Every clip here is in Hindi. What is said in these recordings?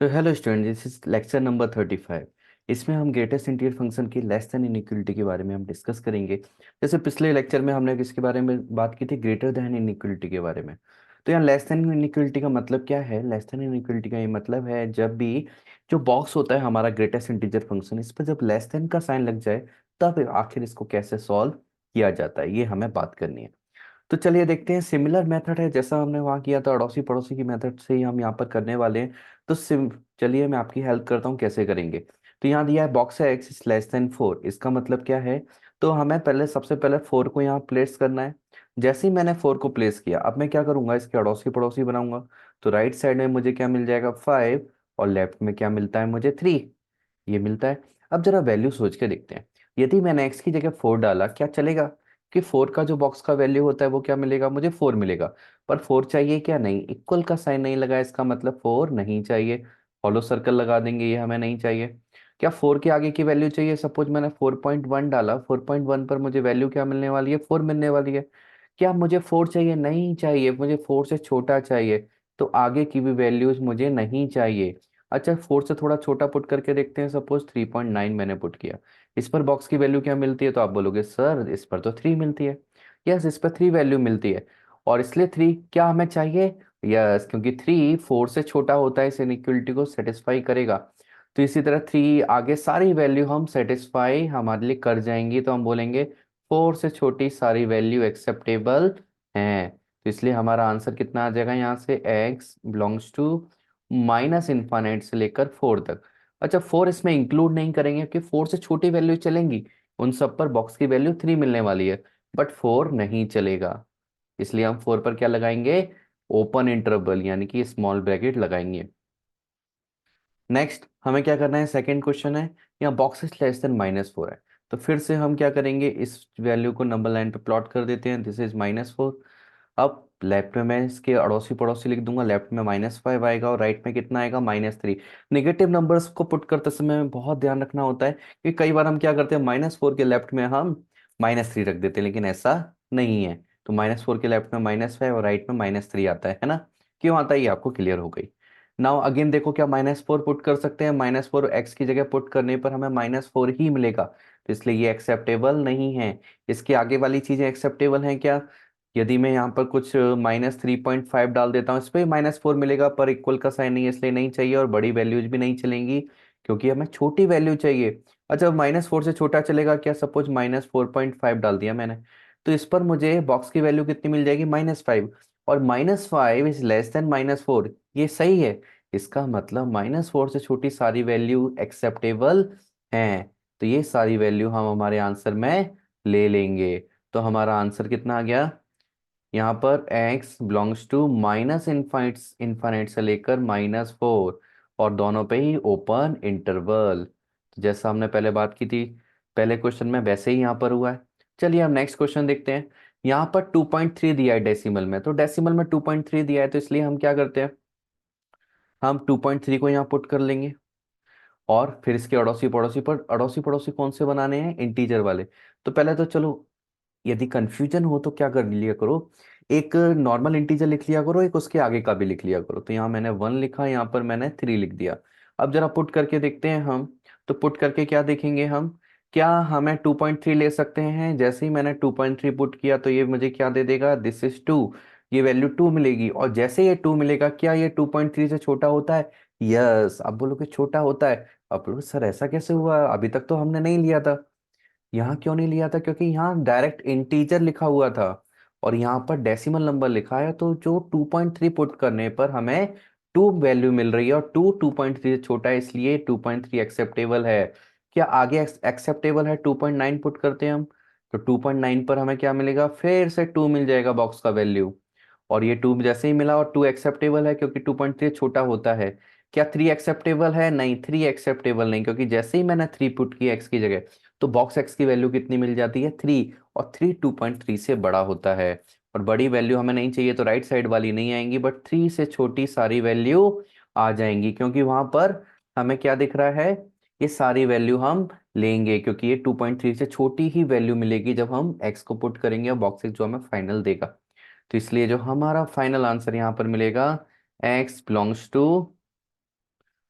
तो hello student, this is lecture number 35। इसमें हम ग्रेटेस्ट इंटीजर फंक्शन की लेस देन इनइक्वलिटी के बारे में हम डिस्कस करेंगे। जैसे पिछले लेक्चर में हमने किसके बारे में बात की थी, ग्रेटर देन इनइक्वलिटी के बारे में। तो यहाँ लेस देन इनइक्वलिटी का मतलब क्या है? लेस देन इनइक्वलिटी का ये मतलब है जब भी जो बॉक्स होता है हमारा ग्रेटेस्ट इंटीजर फंक्शन, इस पर जब लेस देन का साइन लग जाए तब आखिर इसको कैसे सॉल्व किया जाता है, ये हमें बात करनी है। तो चलिए देखते हैं। सिमिलर मेथड है जैसा हमने वहाँ किया था, अड़ोसी पड़ोसी की मेथड से ही हम यहाँ पर करने वाले हैं। तो चलिए मैं आपकी हेल्प करता हूँ कैसे करेंगे। तो यहाँ दिया है बॉक्स है एक्स इज लेस देन 4, इसका मतलब क्या है? तो हमें पहले सबसे पहले 4 को यहाँ प्लेस करना है। जैसे ही मैंने 4 को प्लेस किया, अब मैं क्या करूंगा, इसके अड़ोसी पड़ोसी बनाऊंगा। तो राइट साइड में मुझे क्या मिल जाएगा, 5, और लेफ्ट में क्या मिलता है मुझे, 3। ये मिलता है। अब जरा वैल्यू सोच के देखते हैं। यदि मैंने एक्स की जगह 4 डाला, क्या चलेगा? कि 4 का जो बॉक्स का वैल्यू होता है वो क्या मिलेगा मुझे, 4 मिलेगा। पर 4 चाहिए क्या? नहीं, इक्वल का साइन नहीं लगा, इसका मतलब 4 नहीं चाहिए। हॉलो सर्कल लगा देंगे, ये हमें नहीं चाहिए। क्या 4 के आगे की वैल्यू चाहिए? सपोज मैंने 4.1 डाला, 4.1 पर मुझे वैल्यू क्या मिलने वाली है, 4 मिलने वाली है। क्या मुझे 4 चाहिए? नहीं चाहिए, मुझे 4 से छोटा चाहिए। तो आगे की भी वैल्यूज मुझे नहीं चाहिए। अच्छा, 4 से थोड़ा छोटा पुट करके देखते हैं। सपोज 3.9 मैंने पुट किया, इस पर बॉक्स की वैल्यू क्या मिलती है? तो आप बोलोगे सर इस पर तो 3 मिलती है। यस, इस पर 3 वैल्यू मिलती है। और इसलिए 3 क्या हमें चाहिए? यस, क्योंकि 3 4 से छोटा होता है, इस इनइक्वलिटी को सेटिस्फाई करेगा। तो इसी तरह 3 आगे सारी वैल्यू हम सेटिस्फाई हमारे लिए कर जाएंगी, तो हम बोलेंगे 4 से छोटी सारी वैल्यू एक्सेप्टेबल हैं। तो इसलिए हमारा आंसर कितना आ जाएगा यहाँ से, x belongs to minus infinite से लेकर 4 तक। अच्छा, 4 इसमें इंक्लूड नहीं करेंगे कि 4 से छोटी वैल्यू चलेंगी, उन सब पर बॉक्स की वैल्यू 3 मिलने वाली है। बट 4 नहीं चलेगा, इसलिए हम 4 पर क्या लगाएंगे, ओपन इंटरवल यानी कि स्मॉल ब्रैकेट लगाएंगे। नेक्स्ट हमें क्या करना है, सेकंड क्वेश्चन है। यहाँ बॉक्स इज लेस देन -4 है। तो फिर से हम क्या करेंगे, इस वैल्यू को नंबर लाइन पे प्लॉट कर देते हैं। This is -4। अब लेफ्ट में मैं इसके अड़ोसी पड़ोसी लिख दूंगा, लेफ्ट में -5 आएगा और राइट में कितना आएगा, -3। नेगेटिव नंबर्स को पुट करते समय बहुत ध्यान रखना होता है कि कई बार हम क्या करते हैं, -4 के लेफ्ट में हम -3 रख देते हैं, लेकिन ऐसा नहीं है। तो -4 के लेफ्ट में -5 और राइट में -3 आता है ना। क्यों आता है ये आपको क्लियर हो गई। नाउ अगेन देखो, क्या -4 पुट कर सकते हैं? -4 एक्स की जगह पुट करने पर हमें -4 ही मिलेगा, तो इसलिए ये एक्सेप्टेबल नहीं है। इसके आगे वाली चीजें एक्सेप्टेबल हैं क्या? यदि मैं यहाँ पर कुछ -3.5 डाल देता हूँ, इस पर -4 मिलेगा, पर इक्वल का साइन नहीं है इसलिए नहीं चाहिए, और बड़ी वैल्यूज भी नहीं चलेंगी क्योंकि हमें छोटी वैल्यू चाहिए। अच्छा, -4 से छोटा चलेगा क्या? सपोज -4.5 डाल दिया मैंने, तो इस पर मुझे बॉक्स की वैल्यू कितनी मिल जाएगी, -5। और -5 इज लेस देन -4, ये सही है। इसका मतलब -4 से छोटी सारी वैल्यू एक्सेप्टेबल हैं। तो ये सारी वैल्यू हम हमारे आंसर में ले लेंगे। तो हमारा आंसर कितना आ गया यहाँ पर, x belongs to minus infinite infinite से लेकर -4, और दोनों पे ही ओपन इंटरवल। तो जैसा हमने पहले बात की थी पहले क्वेश्चन में, वैसे ही यहाँ पर हुआ है। चलिए हम नेक्स्ट क्वेश्चन देखते हैं। यहाँ पर 2.3 दिया है डेसिमल में, तो डेसिमल में 2.3 दिया है, तो इसलिए हम क्या करते हैं, हम 2.3 को यहाँ पुट कर लेंगे। और फिर इसके अड़ोसी पड़ोसी पर, अड़ोसी पड़ोसी कौन से बनाने हैं, इंटीजर वाले। तो पहले तो चलो, यदि कंफ्यूजन हो तो क्या कर लिया करो, एक नॉर्मल इंटीजर लिख लिया करो, एक उसके आगे का भी लिख लिया करो। तो यहाँ मैंने 1 लिखा, यहाँ पर मैंने 3 लिख दिया। अब जरा पुट करके देखते हैं हम। तो पुट करके क्या देखेंगे हम, क्या हमें 2.3 ले सकते हैं? जैसे ही मैंने 2.3 पुट किया तो ये मुझे क्या दे देगा, दिस इज 2। ये वैल्यू 2 मिलेगी, और जैसे ये 2 मिलेगा, क्या ये 2.3 से छोटा होता है? यस, अब बोलो कि छोटा होता है। अब बोलो सर ऐसा कैसे हुआ, अभी तक तो हमने नहीं लिया था। यहाँ क्यों नहीं लिया था? क्योंकि यहाँ डायरेक्ट इंटीजर लिखा हुआ था, और यहाँ पर डेसिमल नंबर लिखा है, तो जो 2.3 पुट करने पर हमें 2 वैल्यू मिल रही है, और 2 2.3 से छोटा है, इसलिए 2.3 एक्सेप्टेबल है। क्या आगे एक्सेप्टेबल है? 2.9 पुट करते हैं हम, तो 2.9 पर हमें क्या मिलेगा, फिर से 2 मिल जाएगा बॉक्स का वैल्यू। और ये 2 जैसे ही मिला, और 2 एक्सेप्टेबल है क्योंकि 2.3 छोटा होता है। क्या 3 एक्सेप्टेबल है? नहीं, 3 एक्सेप्टेबल नहीं, क्योंकि जैसे ही मैंने 3 पुट की एक्स की जगह, तो बॉक्स एक्स की वैल्यू कितनी मिल जाती है, 3। और 3 2.3 से बड़ा होता है, और बड़ी वैल्यू हमें नहीं चाहिए, तो राइट साइड वाली नहीं आएंगी, बट 3 से छोटी सारी वैल्यू आ जाएंगी, क्योंकि वहां पर हमें क्या दिख रहा है, ये सारी वैल्यू हम लेंगे, क्योंकि ये 2.3 से छोटी ही वैल्यू मिलेगी जब हम एक्स को पुट करेंगे, और बॉक्स एक्स जो हमें फाइनल देगा। तो इसलिए जो हमारा फाइनल आंसर यहाँ पर मिलेगा, x belongs to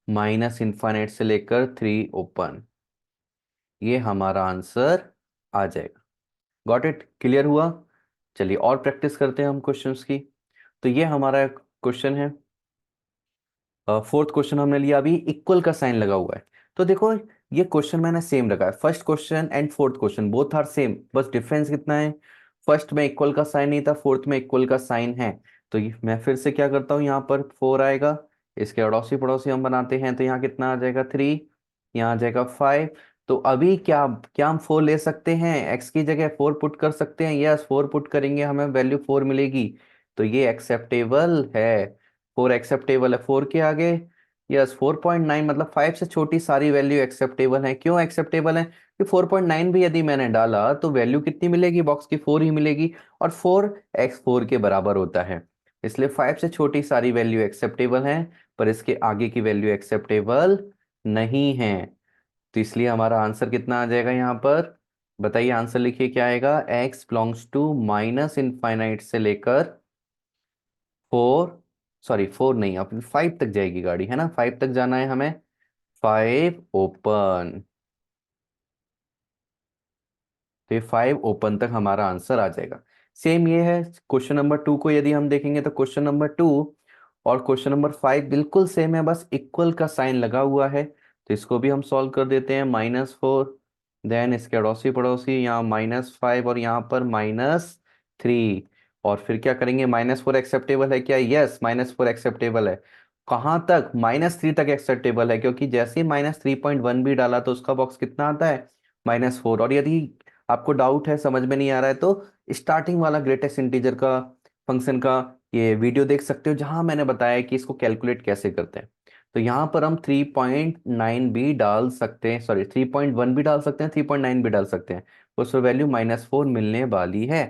minus infinite से लेकर 3 ओपन, ये हमारा आंसर आ जाएगा। गॉट इट, क्लियर हुआ? चलिए और प्रैक्टिस करते हैं हम क्वेश्चंस की। तो ये हमारा क्वेश्चन है। फोर्थ क्वेश्चन हमने लिया, अभी इक्वल का साइन लगा हुआ है। तो देखो ये क्वेश्चन मैंने सेम रखा है, first question and fourth question both are same, बस डिफरेंस कितना है, फर्स्ट में इक्वल का साइन नहीं था, फोर्थ में इक्वल का साइन है। तो मैं फिर से क्या करता हूँ, यहाँ पर 4 आएगा, इसके अड़ोसी पड़ोसी हम बनाते हैं, तो यहाँ कितना आ जाएगा 3, यहाँ आ जाएगा 5। तो अभी क्या क्या हम 4 ले सकते हैं, x की जगह 4 पुट कर सकते हैं, यस 4 पुट करेंगे हमें वैल्यू 4 मिलेगी। तो ये एक्सेप्टेबल है, 4 एक्सेप्टेबल है, 4 के आगे यस 4.9, मतलब 5 से छोटी सारी वैल्यू एक्सेप्टेबल है। क्यों एक्सेप्टेबल है? कि 4.9 भी यदि मैंने डाला तो वैल्यू कितनी मिलेगी, बॉक्स की 4 ही मिलेगी, और 4 x 4 के बराबर होता है। इसलिए 5 से छोटी सारी वैल्यू एक्सेप्टेबल है, पर इसके आगे की वैल्यू एक्सेप्टेबल नहीं है। तो इसलिए हमारा आंसर कितना आ जाएगा यहाँ पर, बताइए आंसर लिखिए क्या आएगा, x belongs to minus infinite से लेकर 4, सॉरी 4 नहीं, अपनी 5 तक जाएगी गाड़ी, है ना, 5 तक जाना है हमें, 5 ओपन। तो ये 5 ओपन तक हमारा आंसर आ जाएगा। सेम ये है क्वेश्चन नंबर 2 को यदि हम देखेंगे, तो क्वेश्चन नंबर 2 और क्वेश्चन नंबर 5 बिल्कुल सेम है, बस इक्वल का साइन लगा हुआ है। तो इसको भी हम सॉल्व कर देते हैं, -4, देन इसके अड़ोसी पड़ोसी, यहाँ -5 और यहाँ पर -3। और फिर क्या करेंगे, -4 एक्सेप्टेबल है क्या, यस -4 एक्सेप्टेबल है। कहाँ तक, -3 तक एक्सेप्टेबल है, क्योंकि जैसे ही -3.1 भी डाला तो उसका बॉक्स कितना आता है, -4। और यदि आपको डाउट है, समझ में नहीं आ रहा है, तो स्टार्टिंग वाला ग्रेटेस्ट इंटीजर का फंक्शन का ये वीडियो देख सकते हो, जहां मैंने बताया कि इसको कैलकुलेट कैसे करते हैं। तो यहाँ पर हम 3.9 भी डाल सकते हैं, सॉरी 3.1 भी डाल सकते हैं, 3.9 भी डाल सकते हैं, उस पर वैल्यू -4 मिलने वाली है।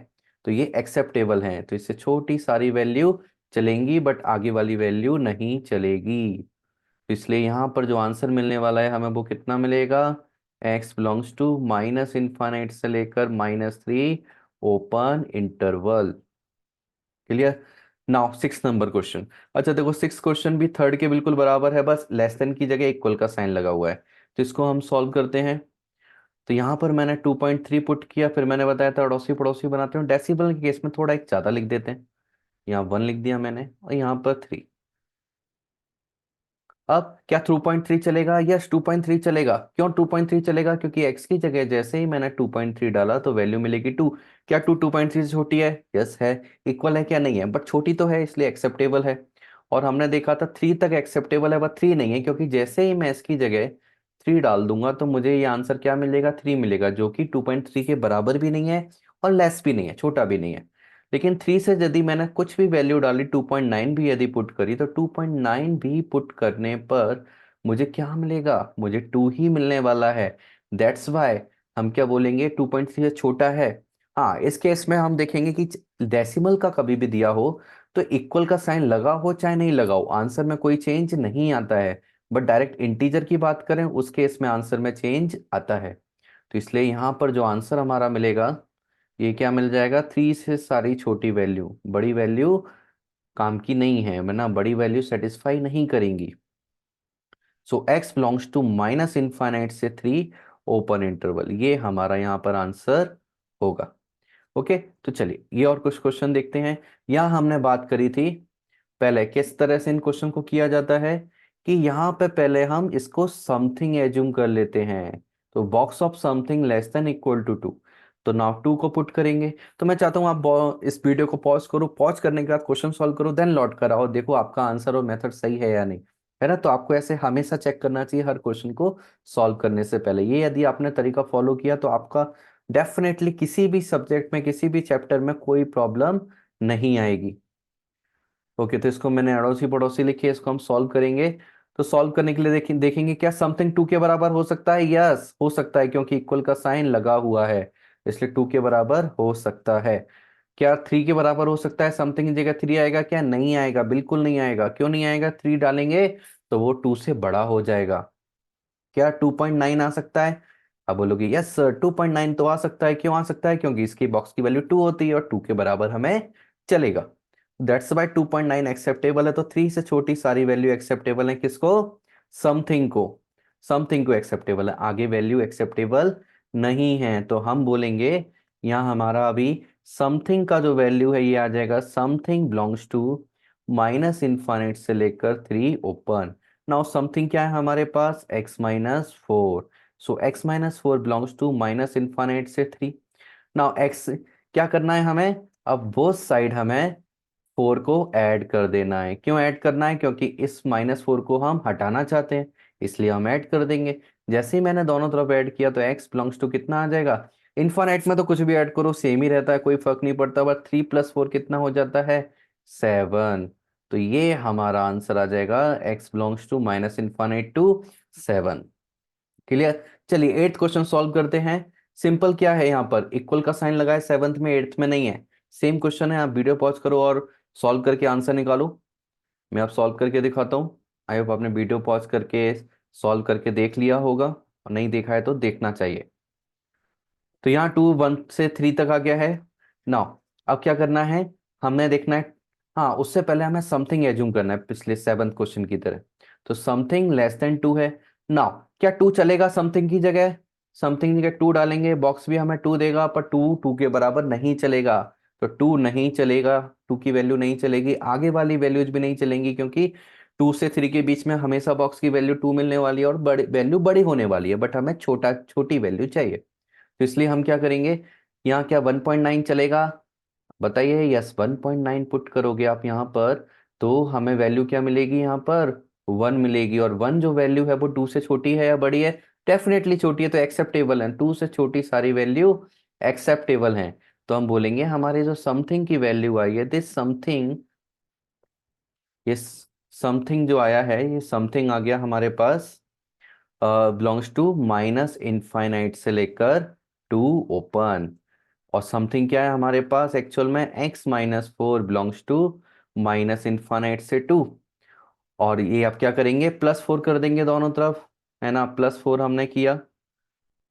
तो ये एक्सेप्टेबल है, तो इससे छोटी सारी वैल्यू चलेंगी, बट आगे वाली वैल्यू नहीं चलेगी। तो इसलिए यहाँ पर जो आंसर मिलने वाला है हमें, वो कितना मिलेगा, x belongs to minus infinite से लेकर -3 open interval. Clear? Now 6 number question. अच्छा देखो 6 क्वेश्चन भी थर्ड के बिल्कुल बराबर है, बस लेस देन की जगह इक्वल का साइन लगा हुआ है। तो इसको हम सॉल्व करते हैं। तो यहाँ पर मैंने 2.3 पुट किया, फिर मैंने बताया था अड़ोसी पड़ोसी बनाते हैं, डेसिबल के केस में थोड़ा एक ज़्यादा लिख देते हैं, यहाँ 1 लिख दिया मैंने, और यहाँ पर 3। अब क्या 2.3 चलेगा, यस 2.3 चलेगा। क्यों 2.3 चलेगा, क्योंकि x की जगह जैसे ही मैंने 2.3 डाला तो वैल्यू मिलेगी 2। क्या 2 2.3 से छोटी है, यस है। इक्वल है क्या, नहीं है, बट छोटी तो है, इसलिए एक्सेप्टेबल है। और हमने देखा था 3 तक एक्सेप्टेबल है, बट 3 नहीं है, क्योंकि जैसे ही मैं इसकी जगह 3 डाल दूंगा तो मुझे ये आंसर क्या मिलेगा, 3 मिलेगा, जो कि 2.3 के बराबर भी नहीं है और लेस भी नहीं है, छोटा भी नहीं है। लेकिन 3 से यदि मैंने कुछ भी वैल्यू डाली, 2.9 भी यदि पुट करी, तो 2.9 भी पुट करने पर मुझे क्या मिलेगा, मुझे 2 ही मिलने वाला है। दैट्स वाई हम क्या बोलेंगे, 2.3 से छोटा है। हाँ इस केस में हम देखेंगे कि डेसिमल का कभी भी दिया हो तो इक्वल का साइन लगा हो चाहे नहीं लगा हो, आंसर में कोई चेंज नहीं आता है। बट डायरेक्ट इंटीजर की बात करें, उस केस में आंसर में चेंज आता है। तो इसलिए यहाँ पर जो आंसर हमारा मिलेगा, ये क्या मिल जाएगा, 3 से सारी छोटी वैल्यू, बड़ी वैल्यू काम की नहीं है, वरना बड़ी वैल्यू सेटिस्फाई नहीं करेंगी। So x belongs to minus infinite से 3 ओपन इंटरवल, ये हमारा यहाँ पर आंसर होगा। ओके तो चलिए ये और कुछ क्वेश्चन देखते हैं। यहाँ हमने बात करी थी पहले किस तरह से इन क्वेश्चन को किया जाता है, कि यहाँ पे पहले हम इसको समथिंग एज्यूम कर लेते हैं। तो box of something less than equal to 2, तो नाउ 2 को पुट करेंगे। तो मैं चाहता हूँ आप इस वीडियो को पॉज करो, पॉज करने के बाद क्वेश्चन सॉल्व करो, देन लौट कर आओ, देखो आपका आंसर और मेथड सही है या नहीं, है ना। तो आपको ऐसे हमेशा चेक करना चाहिए हर क्वेश्चन को सॉल्व करने से पहले। ये यदि आपने तरीका फॉलो किया तो आपका डेफिनेटली किसी भी सब्जेक्ट में किसी भी चैप्टर में कोई प्रॉब्लम नहीं आएगी। ओके तो इसको मैंने अड़ोसी पड़ोसी लिखी है, इसको हम सॉल्व करेंगे। तो सॉल्व करने के लिए देखेंगे क्या समथिंग 2 के बराबर हो सकता है, यस हो सकता है, क्योंकि इक्वल का साइन लगा हुआ है, इसलिए 2 के बराबर हो सकता है। क्या 3 के बराबर हो सकता है, समथिंग की जगह 3 आएगा क्या, नहीं आएगा, बिल्कुल नहीं आएगा। क्यों नहीं आएगा, 3 डालेंगे तो वो 2 से बड़ा हो जाएगा। क्या 2.9 आ सकता है, अब बोलोगे यस सर 2.9 तो आ सकता है। क्यों आ सकता है, क्योंकि इसकी बॉक्स की वैल्यू 2 होती है और 2 के बराबर हमें चलेगा। दैट्स वाई 2.9 एक्सेप्टेबल है। तो 3 से छोटी सारी वैल्यू एक्सेप्टेबल है, किसको, समथिंग को एक्सेप्टेबल है, आगे वैल्यू एक्सेप्टेबल नहीं है, तो हम बोलेंगे यहाँ हमारा अभी समथिंग का जो वैल्यू है ये आ जाएगा something belongs to minus infinite से लेकर 3 ओपन। नाउ समथिंग क्या है हमारे पास, x-4, so x-4 belongs to minus infinite से 3। नाउ x क्या करना है हमें, अब बोथ साइड हमें 4 को ऐड कर देना है। क्यों ऐड करना है, क्योंकि इस -4 को हम हटाना चाहते हैं, इसलिए हम ऐड कर देंगे। जैसे ही मैंने दोनों तरफ ऐड किया तो x बिलोंग्स टू कितना आ जाएगा, इनफाइनाइट में तो कुछ भी ऐड करो सेम ही रहता है, कोई फर्क नहीं पड़ता, बट 3 + 4 कितना हो जाता है, 7। तो ये हमारा आंसर आ जाएगा, x belongs to minus infinite to 7। Clear. चलिए 8th क्वेश्चन सॉल्व करते हैं। सिंपल क्या है, यहाँ पर इक्वल का साइन लगा है, 7th में 8th में नहीं है। सेम क्वेश्चन है, आप वीडियो पॉज करो और सॉल्व करके आंसर निकालो। मैं आप सॉल्व करके दिखाता हूँ। आई होप आपने वीडियो पॉज करके सॉल्व करके देख लिया होगा, और नहीं देखा है तो देखना चाहिए। तो यहाँ 2 1 से 3 तक आ गया है। नाउ अब क्या करना है, हमने देखना है, हाँ उससे पहले हमें समथिंग एज्यूम करना है पिछले 7th क्वेश्चन की तरह। तो समथिंग लेस देन 2 है। नाउ क्या 2 चलेगा समथिंग की जगह, समथिंग की जगह 2 डालेंगे, बॉक्स भी हमें 2 देगा, पर 2 के बराबर नहीं चलेगा। तो 2 नहीं चलेगा, 2 की वैल्यू नहीं चलेगी, आगे वाली वैल्यूज भी नहीं चलेंगी, क्योंकि 2 से 3 के बीच में हमेशा बॉक्स की वैल्यू 2 मिलने वाली है, और बड़ी वैल्यू बड़ी होने वाली है, बट हमें छोटी वैल्यू चाहिए। तो इसलिए हम क्या करेंगे, यहाँ क्या 1.9 चलेगा, बताइए। यस 1.9 पुट करोगे आप यहाँ पर, तो हमें वैल्यू क्या मिलेगी, यहाँ पर 1 मिलेगी। और 1 जो वैल्यू है वो 2 से छोटी है या बड़ी है, डेफिनेटली छोटी है, तो एक्सेप्टेबल है। 2 से छोटी सारी वैल्यू एक्सेप्टेबल हैं। तो हम बोलेंगे हमारे जो समथिंग की वैल्यू आई है, दिस समथिंग, ये समथिंग जो आया है, ये समथिंग आ गया हमारे पास बिलोंग्स टू माइनस इनफाइनाइट से लेकर 2 ओपन। और समथिंग क्या है हमारे पास एक्चुअल में, x-4 belongs to minus infinite से 2। और ये आप क्या करेंगे, +4 कर देंगे दोनों तरफ, है ना। +4 हमने किया,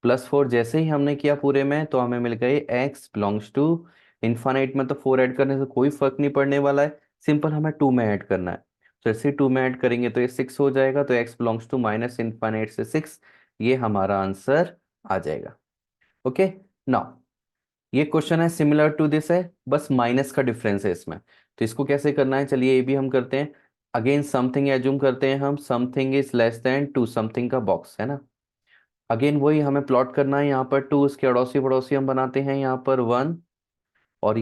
+4 जैसे ही हमने किया पूरे में, तो हमें मिल गई x बिलोंग्स टू इनफाइनाइट में, तो 4 ऐड करने से कोई फर्क नहीं पड़ने वाला है, सिंपल हमें 2 में ऐड करना है। तो जैसे 2 में ऐड करेंगे तो ये 6 हो जाएगा, तो x belongs to minus infinite से 6, ये हमारा आंसर आ जाएगा। ओके। नाउ ये क्वेश्चन है सिमिलर टू दिस है, बस माइनस का डिफरेंस है इसमें। तो इसको कैसे करना है, चलिए ये भी हम करते हैं। अगेन समथिंग एज्यूम करते हैं हम, something is less than 2, something का बॉक्स है ना। अगेन वही हमें प्लॉट करना है, यहाँ पर 2, उसके अड़ोसी पड़ोसी हम बनाते हैं, यहाँ पर 1 और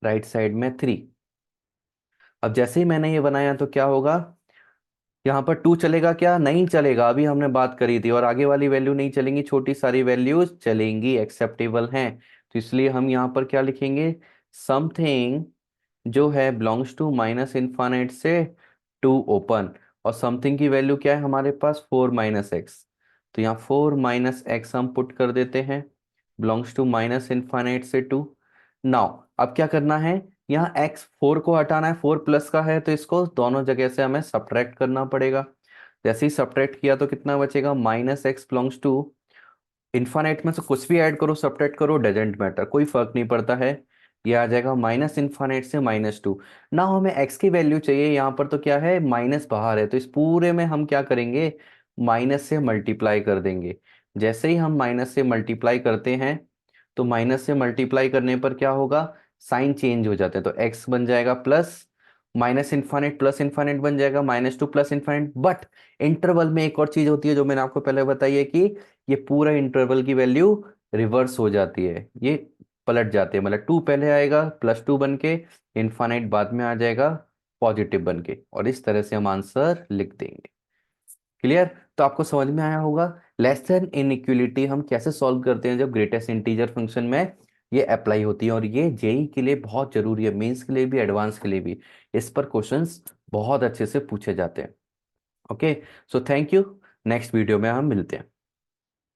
राइट साइड में 3। अब जैसे ही मैंने ये बनाया तो क्या होगा, यहाँ पर 2 चलेगा क्या, नहीं चलेगा, अभी हमने बात करी थी, और आगे वाली वैल्यू नहीं चलेंगी, छोटी सारी वैल्यूज चलेंगी, एक्सेप्टेबल हैं। तो इसलिए हम यहाँ पर क्या लिखेंगे, समथिंग जो है बिलोंग्स टू माइनस इनफाइनाइट से 2 ओपन। और समथिंग की वैल्यू क्या है हमारे पास, 4 - x। तो यहाँ 4 - x हम पुट कर देते हैं, बिलोंग्स टू माइनस इनफाइनाइट से 2। नाउ अब क्या करना है, यहाँ x 4 को हटाना है, 4 प्लस का है, तो इसको दोनों जगह से हमें सब्ट्रैक्ट करना पड़ेगा। जैसे ही सब्ट्रैक्ट किया तो कितना बचेगा, -x बिलोंग्स टू इन्फानाइट में से कुछ भी ऐड करो सब्ट्रैक्ट करो, डजेंट मैटर, कोई फर्क नहीं पड़ता है। ये आ जाएगा माइनस इन्फानाइट से -2। ना हमें x की वैल्यू चाहिए, यहाँ पर तो क्या है, माइनस बाहर है, तो इस पूरे में हम क्या करेंगे, माइनस से मल्टीप्लाई कर देंगे। जैसे ही हम माइनस से मल्टीप्लाई करते हैं, तो माइनस से मल्टीप्लाई करने पर क्या होगा, साइन चेंज हो जाते हैं, तो x बन जाएगा प्लस, माइनस इन्फानिट प्लस इन्फानिट बन जाएगा, -2 प्लस इन्फानिट। बट इंटरवल में एक और चीज होती है जो मैंने आपको पहले बताई है, कि ये पूरा इंटरवल की वैल्यू रिवर्स हो जाती है, ये पलट जाते हैं, मतलब 2 पहले आएगा +2 बन के, इन्फानाइट बाद में आ जाएगा पॉजिटिव बन के, और इस तरह से हम आंसर लिख देंगे। क्लियर। तो आपको समझ में आया होगा लेस देन इनइक्वलिटी हम कैसे सॉल्व करते हैं, जब ग्रेटेस्ट इंटीजर फंक्शन में ये अप्लाई होती है। और ये जेई के लिए बहुत जरूरी है, मेंस के लिए भी एडवांस के लिए भी, इस पर क्वेश्चंस बहुत अच्छे से पूछे जाते हैं। Okay, so thank you, next video में हम मिलते हैं।